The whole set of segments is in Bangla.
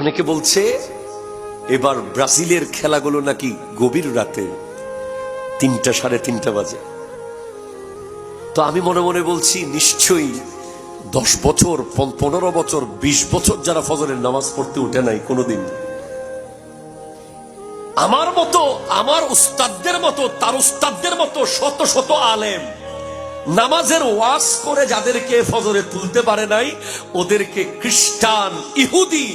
অনেকে বলছে এবার ব্রাজিলের খেলাগুলো নাকি গভীর রাতে 3টা সাড়ে 3টা বাজে। তো আমি মনে মনে বলছি নিশ্চয়ই 10 বছর 15 বছর 20 বছর যারা ফজরের নামাজ পড়তে উঠে নাই কোনোদিন, আমার মতো, আমার উস্তাদদের মতো, তার উস্তাদদের মতো শত শত আলেম নামাজের ওয়াজ করে যাদেরকে ফজরে তুলতে পারে নাই, ওদেরকে খ্রিস্টান ইহুদি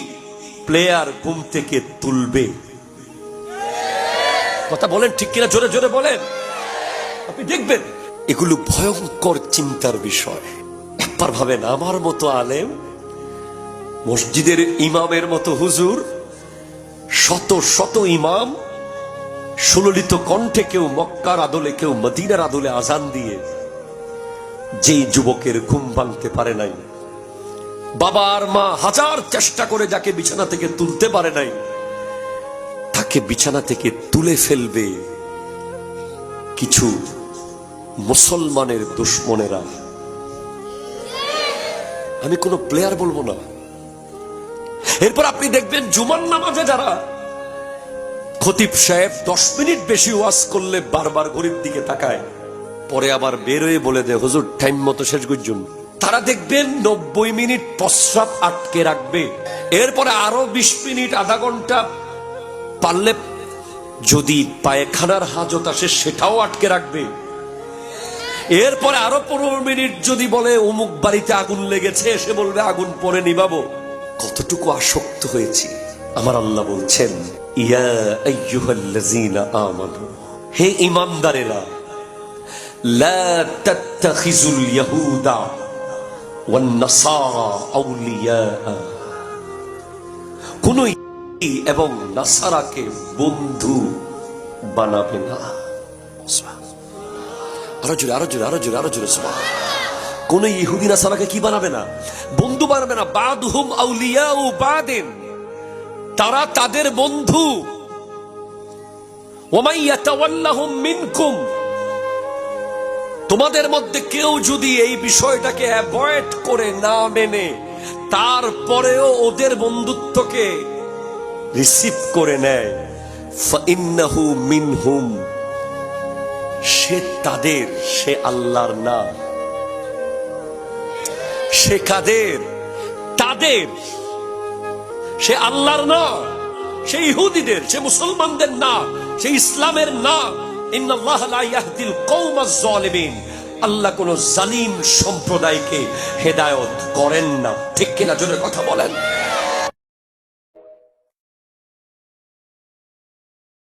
প্লেয়ার ঘুম থেকে তুলবে। কথা বলেন ঠিক কিনা? জোরে জোরে বলেন। আপনি দেখবেন এগুলো ভয়ঙ্কর চিন্তার বিষয়। একবার ভাবেন, আমার মতো আলেম, মসজিদের ইমামের মতো হুজুর, শত শত ইমাম সুললিত কণ্ঠে, কেউ মক্কার আদলে, কেউ মদিনার আদলে আজান দিয়ে যেই যুবকের ঘুম ভাঙতে পারে নাই, বাবা আর মা হাজার চেষ্টা করে যাকে বিছানা থেকে তুলতে পারে নাই, তাকে বিছানা থেকে তুলে ফেলবে কিছু মুসলমানের দুশ্মনেরা। আমি কোনো প্লেয়ার বলবো না। এরপর আপনি দেখবেন জুমার নামাজে যারা খতিব সাহেব 10 মিনিট বেশি ওয়াজ করলে বারবার ঘড়ির দিকে তাকায়, পরে আবার বের হয়ে বলে দেয় হুজুর টাইম মতো শেষ করছুন, তারা দেখবেন 90 মিনিট প্রস্রাব আটকে রাখবে। এরপরে আরো 20 মিনিট আধা ঘন্টা পারলে যদি পায়খানার হাজত আসে সেটাও আটকে রাখবে। এরপরে আরো 15 মিনিট যদি বলে অমুক বাড়িতে আগুন লেগেছে, এসে বলবে আগুন পরে নিবাবো। কতটুকু আসক্ত হয়েছি। আমার আল্লাহ বলছেন, ইয়া আইয়ুহাল্লাযীনা আমানু, হে ঈমানদারেরা, লা তাত্তাখিযুল ইয়াহুদা ওয়ান নাসারা আউলিয়া, কোন ইহুদি এবং নাসারাকে বন্ধু বানাবে না। আরো জোরে, আরো জোরে, আরো জোরে, আরো জোরে সুবহানাল্লাহ। কোন ইহুদি নাসারাকে কি বানাবে না? বন্ধু বানাবে না। বাদুহুম আউলিয়াউ বাদিন, তারা তাদের বন্ধু। ওয়ামাই ইয়াতাওয়াল্লাহুম মিনকুম, তোমাদের মধ্যে কেউ যদি এই বিষয়টাকে অ্যাভয়েড করে না মেনে তারপরেও ওদের বন্ধুত্বকে রিসিভ করে নেয়, ফাইন্নাহু মিনহুম, সে তাদের, সে আল্লাহর না। সে কাদের? তাদের। সে আল্লাহর না, সে ইহুদিদের, সে মুসলমানদের না, সে ইসলামের না। ইন্নাল্লাহা লা ইয়াহদিল কওমাজ জালিমিন, আল্লাহ কোন জালিম সম্প্রদায়কে হেদায়েত করেন না। ঠিক কিনা? জোরে কথা বলেন।